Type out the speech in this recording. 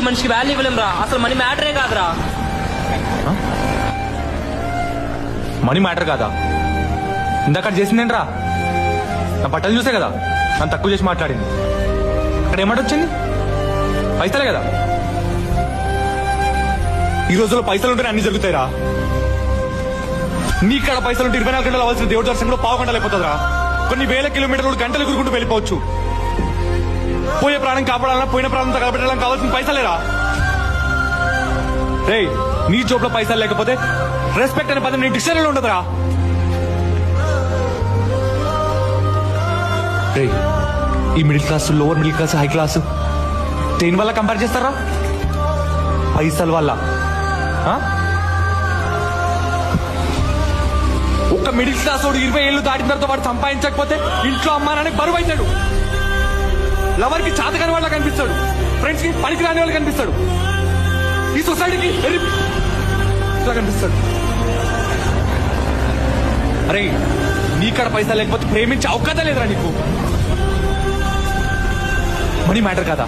మనిషికి వాల్యూ ఇవ్వలేం రా. అసలు మనీ మ్యాటరే కాదురా. మనీ మ్యాటర్ కాదా? ఇందాక చేసిందేంట్రా? నా బట్టలు చూసే కదా నన్ను తక్కువ చేసి మాట్లాడింది. అక్కడ ఏమాట వచ్చింది? పైసలే కదా. ఈ రోజుల్లో పైసలు ఉంటేనే అన్ని జరుగుతాయిరా. నీ ఇక్కడ పైసలు ఉంటే 24 గంటలు అవ్వాల్సిన దేవుడి దర్శనం కూడా పావు గంటలు అయిపోతుందిరా. కొన్ని వేల కిలోమీటర్లు గంటలు ఎగురుకుంటూ వెళ్ళిపోవచ్చు. పోయే ప్రాణం కాపాడాలన్నా పోయిన ప్రాణంతో కాపాడాలని కావాల్సిన పైసలేరా. రే, నీ జోబులో పైసలు లేకపోతే రెస్పెక్ట్ అనే పదం నీ డిక్షనరీలో ఉండదురా. రే, ఈ middle class, lower middle class, high class దేని వల్ల కంపేర్ చేస్తారా? పైసల వల్ల. ఒక మిడిల్ క్లాస్ వాడు 20 ఏళ్ళు దాటిన తర్వాత వాడు సంపాదించకపోతే ఇంట్లో అమ్మానానికి బరువు అవుతాడు. లవర్ కి చాతకాని వాళ్ళ కనిపిస్తాడు. ఫ్రెండ్స్ కి పనికి రాని వాళ్ళు కనిపిస్తాడు. ఈ సొసైటీకి ఇట్లా కనిపిస్తాడు. అరే, నీకాడ పైసలు లేకపోతే ప్రేమించే అవకాశం లేదురా నీకు. మనీ మ్యాటర్ కదా.